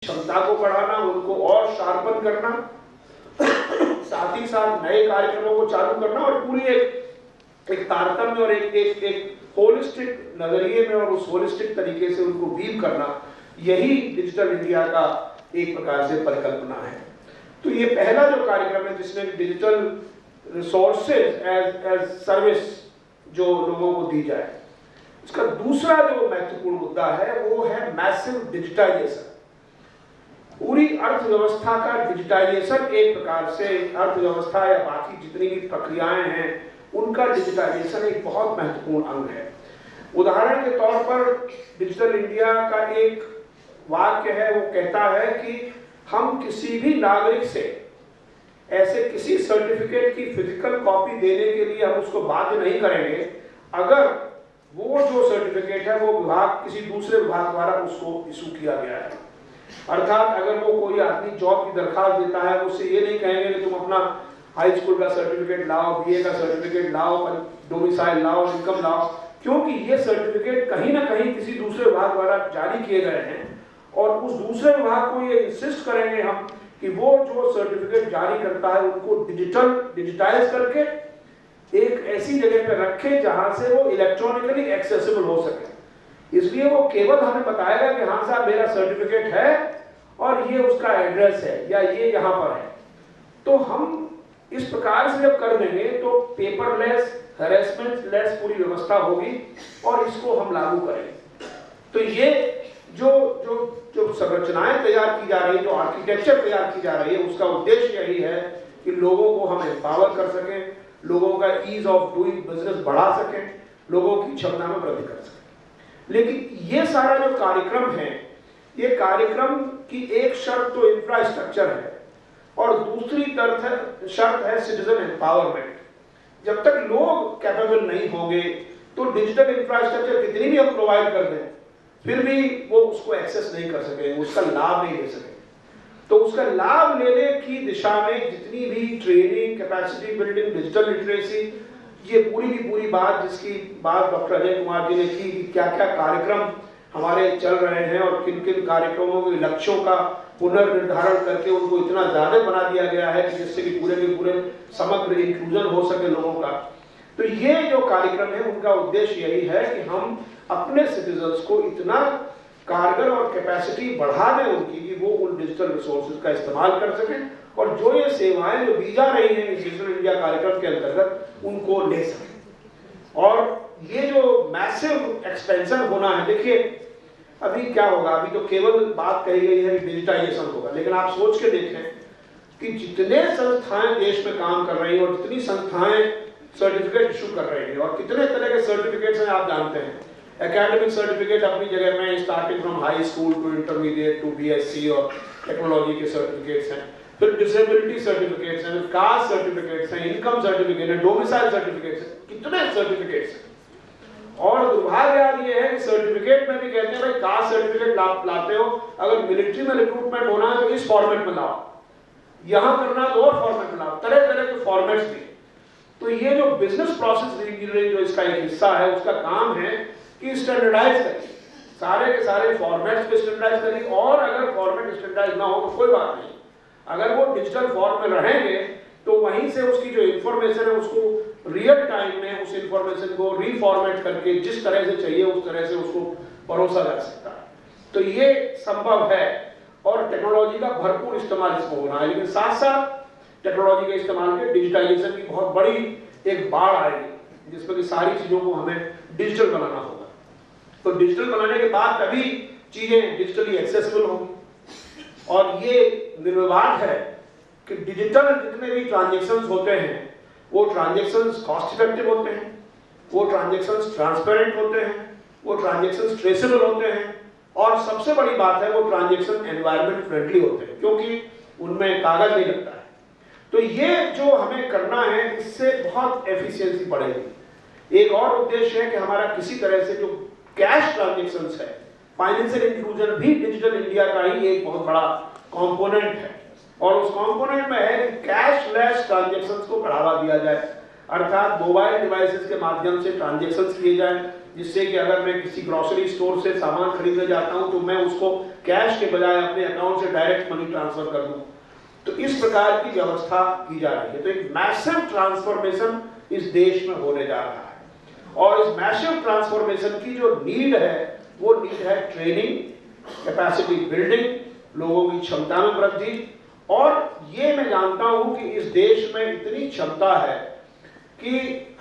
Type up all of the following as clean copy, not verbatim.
क्षमता को बढ़ाना, उनको और शार्पन करना, साथ ही साथ नए कार्यक्रमों को चालू करना और पूरी एक तारतम्य और एक होलिस्टिक नजरिए में और उस होलिस्टिक तरीके से उनको वीव करना, यही डिजिटल इंडिया का एक प्रकार से परिकल्पना है। तो ये पहला जो कार्यक्रम है जिसमें डिजिटल रिसोर्सेज एज सर्विस जो लोगों को दी जाए। इसका दूसरा जो महत्वपूर्ण मुद्दा है वो है मैसिव डिजिटाइजेशन। पूरी अर्थव्यवस्था का डिजिटाइजेशन, एक प्रकार से अर्थव्यवस्था या बाकी जितनी भी प्रक्रियाएं हैं उनका डिजिटाइजेशन एक बहुत महत्वपूर्ण अंग है। उदाहरण के तौर पर डिजिटल इंडिया का एक वाक्य है, वो कहता है कि हम किसी भी नागरिक से ऐसे किसी सर्टिफिकेट की फिजिकल कॉपी देने के लिए हम उसको बाध्य नहीं करेंगे अगर वो जो सर्टिफिकेट है वो विभाग किसी दूसरे विभाग द्वारा उसको इशू किया गया है। अर्थात अगर वो कोई आदमी जॉब की दरखास्त देता है उससे ये नहीं कहेंगे कि तुम अपना हाई स्कूल का सर्टिफिकेट लाओ, बीए का सर्टिफिकेट लाओ, डोमिसाइल लाओ, इनकम लाओ, क्योंकि ये सर्टिफिकेट कहीं ना कहीं किसी दूसरे विभाग द्वारा जारी किए गए हैं और उस दूसरे विभाग को ये इंसिस्ट करेंगे हम कि वो जो सर्टिफिकेट जारी करता है उनको डिजिटाइज करके एक ऐसी जगह पर रखे जहां से वो इलेक्ट्रॉनिकली एक्सेसिबल हो सके। इसलिए वो केवल हमें बताएगा कि हाँ साहब मेरा सर्टिफिकेट है और ये उसका एड्रेस है या ये यहाँ पर है। तो हम इस प्रकार से जब कर देंगे तो पेपरलेस, हैरेसमेंट लेस पूरी व्यवस्था होगी और इसको हम लागू करेंगे। तो ये जो जो जो संरचनाएं तैयार की जा रही है, जो आर्किटेक्चर तैयार की जा रही है, उसका उद्देश्य यही है कि लोगों को हम एम्पावर कर सकें, लोगों का ईज ऑफ डूइंग बिजनेस बढ़ा सकें, लोगों की क्षमता में वृद्धि कर सकें। लेकिन ये सारा जो कार्यक्रम है, ये कार्यक्रम की एक शर्त तो इंफ्रास्ट्रक्चर है और दूसरी शर्त है सिटीजन एम्पावरमेंट। जब तक लोग कैपेबल नहीं होंगे तो डिजिटल इंफ्रास्ट्रक्चर कितनी भी हम प्रोवाइड कर दें फिर भी वो उसको एक्सेस नहीं कर सकेंगे, उसका लाभ नहीं ले सकेंगे। तो उसका लाभ लेने की दिशा में जितनी भी training, capacity building, digital literacy, ये पूरी की पूरी बात जिसकी बात डॉक्टर अजय कुमार जी ने की कि क्या क्या कार्यक्रम हमारे चल रहे हैं और किन किन कार्यक्रमों के लक्ष्यों का पुनर्निर्धारण करके उनको इतना ज्यादा बना दिया गया है कि जिससे कि पूरे के पूरे समग्र इंक्लूजन हो सके लोगों का। तो ये जो कार्यक्रम है उनका उद्देश्य यही है कि हम अपने सिटीजन्स को इतना कारगर और कैपेसिटी बढ़ा दें उनकी कि वो उन डिजिटल रिसोर्सेज का इस्तेमाल कर सकें और जो ये सेवाएं जो दी जा रही हैं इस डिजिटल इंडिया कार्यक्रम के अंतर्गत उनको ले सकें। और ये जो मैसिव एक्सपेंशन होना है, देखिए अभी क्या होगा, अभी तो केवल बात कही गई है डिजिटाइजेशन होगा, लेकिन आप सोच के देखें कि जितने संस्थाएं देश में काम कर रही हैं और जितनी संस्थाएं सर्टिफिकेट इशू कर रही हैं और कितने तरह के सर्टिफिकेट्स हैं आप जानते हैं। एकेडमिक सर्टिफिकेट अपनी जगह में starting from high school to intermediate to BSc और टेक्नोलॉजी के सर्टिफिकेट्स हैं, फिर डिसेबिलिटी सर्टिफिकेट्स हैं, कास्ट सर्टिफिकेट्स हैं, इनकम सर्टिफिकेट है, डोमिसाइल सर्टिफिकेट्स हैं, कितने सर्टिफिकेट्स हैं। और दुर्भाग्य ये है कि सर्टिफिकेट में भी कहते हैं भाई कास्ट सर्टिफिकेट लाते हो, अगर मिलिट्री में रिक्रूटमेंट होना है तो इस फॉर्मेट में लाओ, यहां करना तो और फॉर्मेट में लाओ, तरह तरह के फॉर्मेट्स दिए। तो ये जो बिजनेस प्रोसेस इंजीनियरिंग जो इसका एक हिस्सा है उसका काम है कि स्टैंडर्डाइज करें, सारे के सारे फॉर्मेट्स को स्टैंडर्डाइज करें। और अगर फॉर्मेट स्टैंडर्डाइज ना हो तो कोई बात नहीं, अगर वो डिजिटल फॉर्म में रहेंगे तो वहीं से उसकी जो इंफॉर्मेशन है उसको रियल टाइम में उस इंफॉर्मेशन को रीफॉर्मेट करके जिस तरह से चाहिए उस तरह से उसको परोसा जा सकता है। तो ये संभव है और टेक्नोलॉजी का भरपूर इस्तेमाल इसमें होना है, लेकिन साथ साथ टेक्नोलॉजी के इस्तेमाल के डिजिटाइजेशन की बहुत बड़ी एक बाढ़ आएगी जिसमें कि सारी चीजों को हमें डिजिटल बनाना होगा। तो डिजिटल बनाने के बाद तभी चीजें डिजिटली एक्सेसिबल होंगी। और ये निर्विवाद है कि डिजिटल जितने भी ट्रांजेक्शन्स होते हैं वो ट्रांजेक्शन्स कॉस्ट इफेक्टिव होते हैं, वो ट्रांजेक्शन्स ट्रांसपेरेंट होते हैं, वो ट्रांजेक्शन्स ट्रेसेबल होते हैं और सबसे बड़ी बात है वो ट्रांजेक्शन एनवायरनमेंट फ्रेंडली होते हैं क्योंकि उनमें कागज नहीं लगता है। तो ये जो हमें करना है इससे बहुत एफिशिएंसी बढ़ेगी। एक और उद्देश्य है कि हमारा किसी तरह से जो कैश ट्रांजेक्शन्स है, फाइनेंशियल इंक्लूजन भी डिजिटल इंडिया का ही एक बहुत बड़ा कंपोनेंट है और उस कंपोनेंट में है कि कैशलेस ट्रांजैक्शंस को बढ़ावा दिया जाए, अर्थात मोबाइल डिवाइसेस के माध्यम से ट्रांजैक्शंस किए जाएं जिससे कि अगर मैं किसी ग्रोसरी स्टोर से सामान खरीदने जाता हूं तो मैं उसको कैश के बजाय अपने अकाउंट से डायरेक्ट मनी ट्रांसफर कर दूं। तो इस प्रकार की व्यवस्था की जा रही है। तो एक मैसिव ट्रांसफॉर्मेशन इस देश में होने जा रहा है और इस मैसिव ट्रांसफॉर्मेशन की जो नीड है वो नीड है ट्रेनिंग, कैपेसिटी बिल्डिंग, लोगों की क्षमता में वृद्धि। और ये मैं जानता हूं कि इस देश में इतनी क्षमता है कि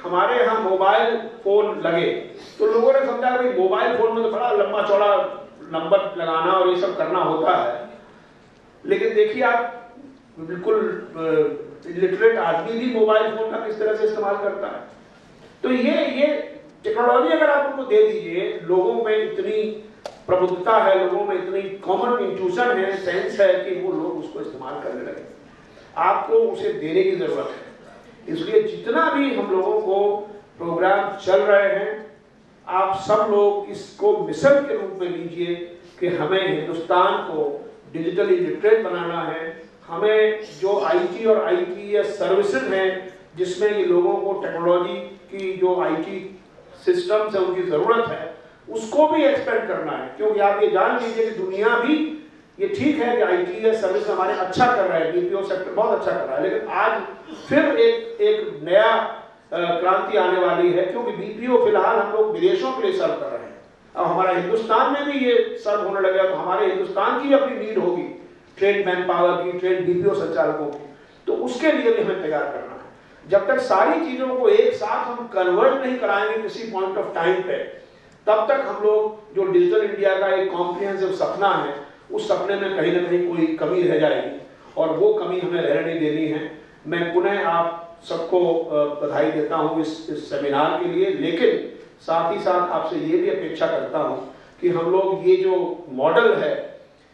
हमारे यहाँ मोबाइल फोन लगे तो लोगों ने समझा कि मोबाइल फोन में तो बड़ा लंबा चौड़ा नंबर लगाना और ये सब करना होता है, लेकिन देखिए आप बिल्कुल इलिटरेट आदमी भी मोबाइल फोन का किस तरह से इस्तेमाल करता है। तो ये टेक्नोलॉजी अगर आप उनको दे दीजिए, लोगों में इतनी प्रबुद्धता है, लोगों में इतनी कॉमन इंट्यूशन है, सेंस है कि वो लोग उसको इस्तेमाल करने लगे। आपको उसे देने की जरूरत है। इसलिए जितना भी हम लोगों को प्रोग्राम चल रहे हैं, आप सब लोग इसको मिशन के रूप में लीजिए कि हमें हिंदुस्तान को डिजिटली लिटरेट बनाना है। हमें जो आईटी और आईपीएस सर्विसेज हैं जिसमें ये लोगों को टेक्नोलॉजी की जो आईटी सिस्टम से उनकी जरूरत है उसको भी एक्सपेंड करना है। क्योंकि आप ये जान लीजिए कि दुनिया भी ये ठीक है कि आईटीएस सर्विस हमारे अच्छा कर रहा है, बीपीओ सेक्टर बहुत अच्छा कर रहा है, लेकिन आज फिर एक नया क्रांति आने वाली है क्योंकि बीपीओ फिलहाल हम लोग विदेशों के लिए सर्व कर रहे हैं। अब हमारा हिंदुस्तान में भी ये सर्व होने लगा तो हमारे हिंदुस्तान की अपनी नीड होगी ट्रेन मैन पावर की, ट्रेन बीपीओ संचालकों की, तो उसके लिए भी हमें तैयार करना है। जब तक सारी चीजों को एक साथ हम कन्वर्ट नहीं कराएंगे किसी पॉइंट ऑफ टाइम पे, तब तक हम लोग जो डिजिटल इंडिया का एक कॉम्प्रिहेंसिव सपना है उस सपने में कहीं ना कहीं कोई कमी रह जाएगी और वो कमी हमें रहने नहीं देनी है। मैं पुनः आप सबको बधाई देता हूँ इस सेमिनार के लिए, लेकिन साथ ही साथ आपसे ये भी अपेक्षा करता हूँ कि हम लोग ये जो मॉडल है,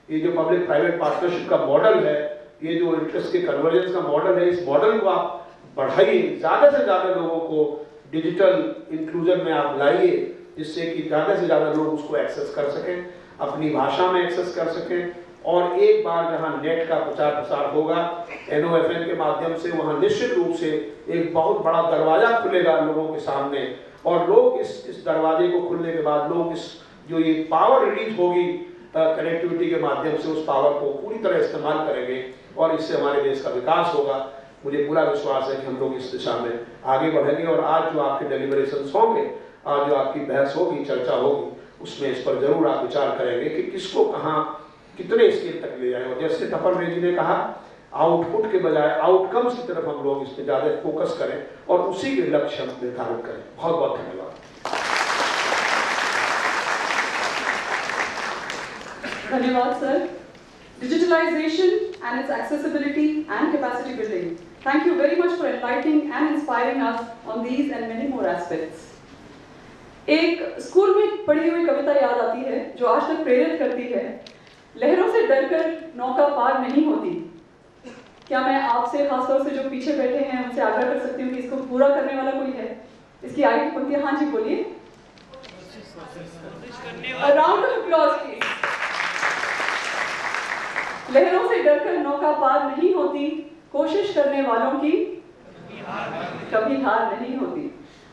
ये जो पब्लिक प्राइवेट पार्टनरशिप का मॉडल है, ये जो इंटरेस्ट के कन्वर्जेंस का मॉडल है, इस मॉडल को आप बढ़ाइए, ज़्यादा से ज़्यादा लोगों को डिजिटल इंक्लूजन में आप लाइए जिससे कि ज़्यादा से ज़्यादा लोग उसको एक्सेस कर सकें, अपनी भाषा में एक्सेस कर सकें। और एक बार जहां नेट का प्रचार प्रसार होगा NOFN के माध्यम से, वहां निश्चित रूप से एक बहुत बड़ा दरवाजा खुलेगा लोगों के सामने और लोग इस दरवाजे को खुलने के बाद लोग इस जो ये पावर रिलीज होगी कनेक्टिविटी के माध्यम से उस पावर को पूरी तरह इस्तेमाल करेंगे और इससे हमारे देश का विकास होगा। मुझे पूरा विश्वास है कि हम लोग इस दिशा में आगे बढ़ेंगे और आज जो आपके डेलिब्रेशंस होंगे, आज जो आपकी बहस होगी, चर्चा होगी, उसमें इस पर जरूर आप विचार करेंगे कि किसको कहाँ कितने स्केल तक ले जाए। और जैसे तपन जी ने कहा, आउटपुट के बजाय आउटकम्स की तरफ हम लोग इस पर ज्यादा फोकस करें और उसी के लक्ष्य हम निर्धारित करें। बहुत बहुत धन्यवाद। धन्यवाद sir. Digitalization and its accessibility and capacity building. Thank you very much for enlightening and inspiring us on these and many more aspects. एक स्कूल में पढ़ी हुई कविता याद आती है जो आज तक प्रेरित करती है, लहरों से डरकर नौका पार नहीं होती। क्या मैं आपसे खासतौर से जो पीछे बैठे हैं उनसे आग्रह कर सकती हूँ कि इसको पूरा करने वाला कोई है? इसकी आगे की पंक्तियां, हाँ जी बोलिए। Round of applause please. लहरों से डरकर नौका पार नहीं होती, कोशिश करने वालों की कभी हार नहीं होती।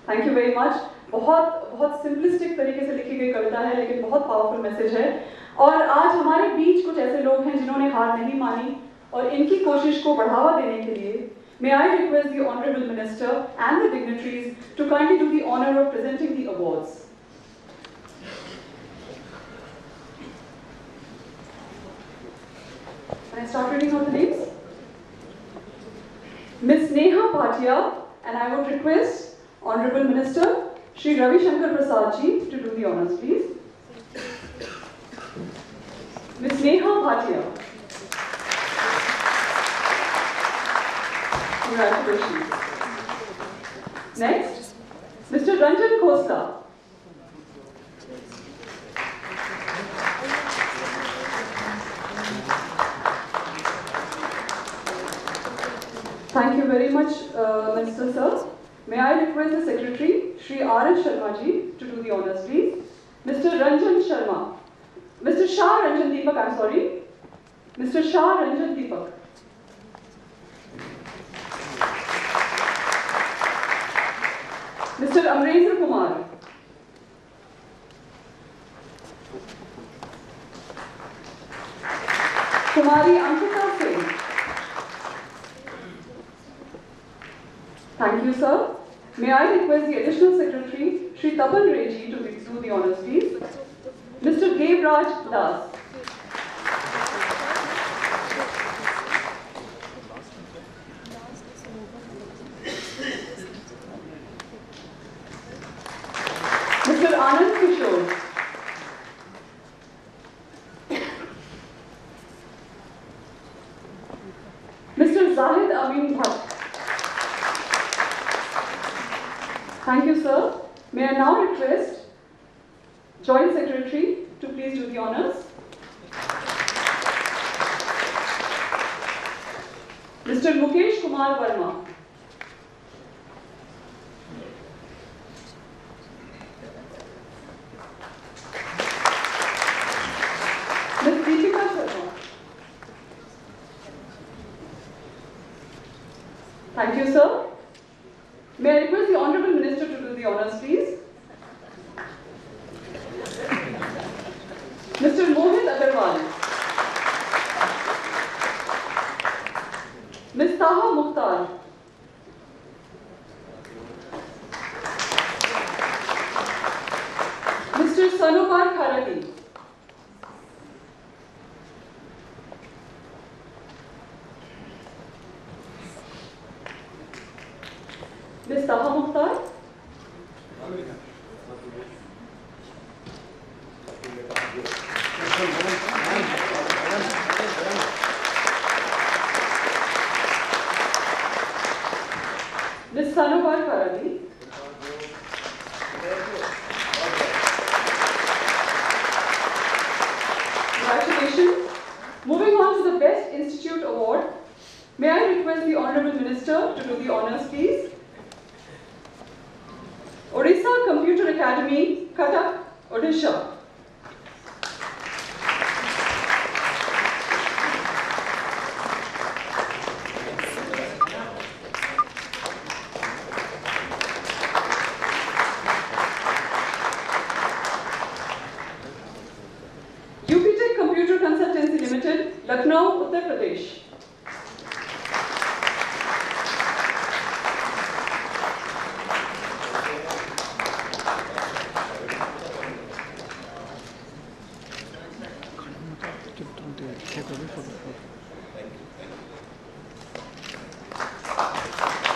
Thank you very much. बहुत सिंपलिस्टिक तरीके से लिखी गई कविता है लेकिन बहुत पावरफुल मैसेज है। और आज हमारे बीच कुछ ऐसे लोग हैं जिन्होंने हार नहीं मानी और इनकी कोशिश को बढ़ावा देने के लिए may I request the Honorable Minister and the dignitaries to kindly do the honor of presenting the awards. Can I start reading out the names? Ms. Neha Bhatia, and I would request Honorable Minister Shri Ravi Shankar Prasad ji to do the honors, please. Ms. Neha Bhatia. Congratulations. Next, Mr. Ranjan Khosla. Thank you very much, Minister Sir. May I request the Secretary, Shri R.S. Sharma ji, to do the honors, please. Mr. Ranjan Sharma. Mr. Shah Ranjan Deepak, I'm sorry. Mr. Shah Ranjan Deepak. Mr. Amrendra Kumar. Kumari Ankita Singh. Thank you, sir. May I request the Additional Secretary, Shri Tapan Reji, to do the honors, please. Mr. Devraj Das. Mr. Anand Kishore. Mr. Zahid Amin Bhatt. Thank you, sir. May I now request Joint Secretary to please do the honors. Mr. Mukesh Kumar Verma. Ms. Deepika Sharma. Thank you, sir. May I request the Honorable Minister to do the honors, please. Mr. Mohit Agarwal. Ms. Taha Mukhtar. Mr. Sanobar Kharati. Ms. Taha Mukhtar. Ms. Sanobar Kharati. Congratulations. Moving on to the Best Institute Award, may I request the Honorable Minister to do the honors, please. Odisha Computer Academy, Cuttack, Odisha. UPTech Computer Consultancy Limited, Lucknow, Uttar Pradesh.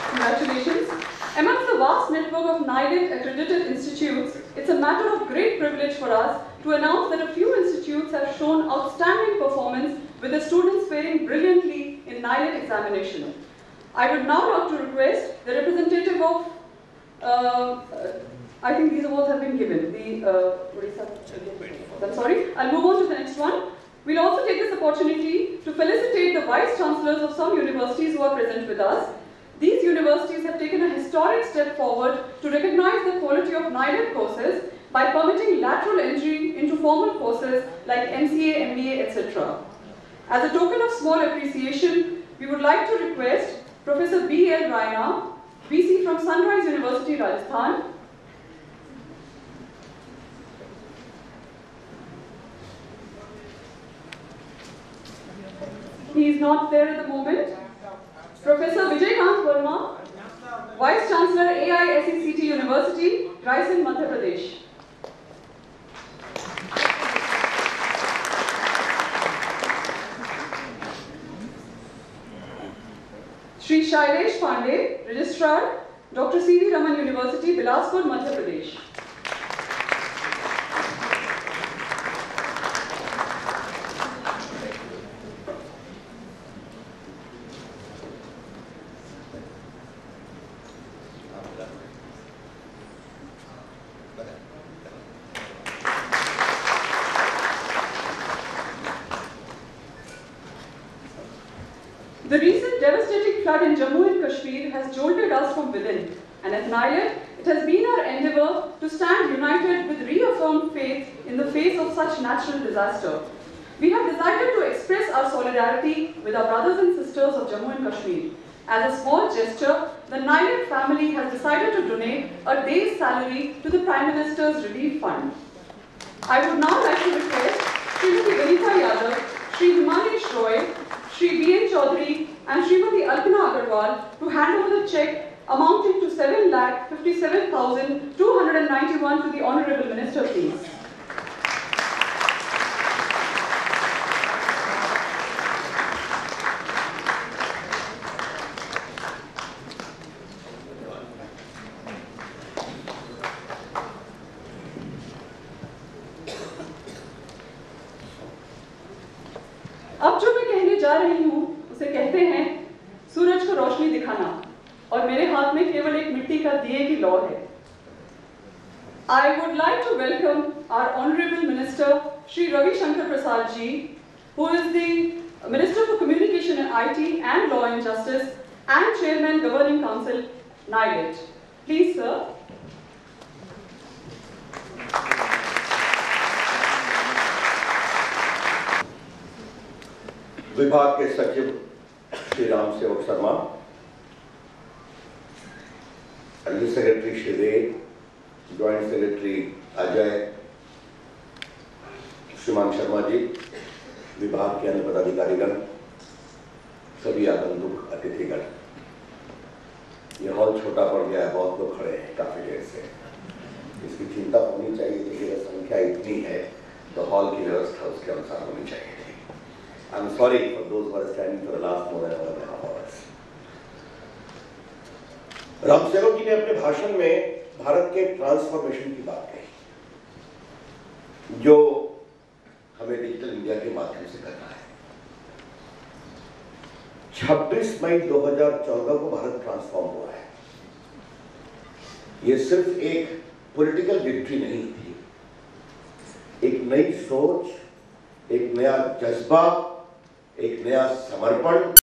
Congratulations. Amongst the vast network of NIDIT accredited institutes, it's a matter of great privilege for us to announce that a few institutes have shown outstanding performance with the students faring brilliantly in NIDIT examination. I would now like to request the representative of, I think these awards have been given. I'm sorry, I'll move on to the next one. We'll also take this opportunity to felicitate the Vice Chancellors of some universities who are present with us. These universities have taken a historic step forward to recognize the quality of NIDIT courses by permitting lateral entry into formal courses like MCA, MBA, etc. As a token of small appreciation, we would like to request Professor B.L. Raina, VC from Sunrise University, Rajasthan. He is not there at the moment. Professor Vijaykanth Verma, Vice Chancellor AISECT University, Raisen, Madhya Pradesh. Shri Shailesh Pandey, Registrar, Dr. C.V. Raman University, Bilaspur, Madhya Pradesh. The recent devastating flood in Jammu and Kashmir has jolted us from within, and at NIDIT, it has been our endeavour to stand united with reaffirmed faith in the face of such natural disaster. We have decided to express our solidarity with our brothers and sisters of Jammu and Kashmir. As a small gesture, the NIDIT family has decided to donate a day's salary to the Prime Minister's Relief Fund. I would now like to request Srimati Vanitha Yadav, Sri Himanesh Roy, Shri B.N. Chaudhary and Srimati Alpana Agarwal to hand over the cheque amounting to 7,57,291 to the Honourable Minister, please. अब जो मैं कहने जा रही हूँ उसे कहते हैं सूरज को रोशनी दिखाना, और मेरे हाथ में केवल एक मिट्टी का दिए की लौ है। I would like to welcome our Honourable Minister Shri Ravi Shankar Prasad ji, who is the Minister for Communication and IT and Law and Justice and Chairman Governing Council, NILET. Please, sir. विभाग के सचिव श्री राम सेवक Sharma, under secretary Shri वेद, joint secretary Ajay, श्रीमान शर्मा जी, विभाग के अन्य पदाधिकारीगण, सभी आगंतुक अतिथिगण। यह हॉल छोटा पड़ गया है, बहुत लोग खड़े हैं काफी देर से। इसकी चिंता होनी चाहिए थी कि संख्या इतनी है तो हॉल की व्यवस्था उसके अनुसार होनी चाहिए थी। I'm sorry for those who are standing for the last more than 1.5 hours. Ram सेवक जी ने अपने भाषण में भारत के ट्रांसफॉर्मेशन की बात कही, जो हमें डिजिटल इंडिया के माध्यम से करना है। 26 मई 2014 को भारत ट्रांसफॉर्म हुआ है। यह सिर्फ एक पॉलिटिकल विक्ट्री नहीं थी, एक नई सोच, एक नया जज्बा, एक नया समर्पण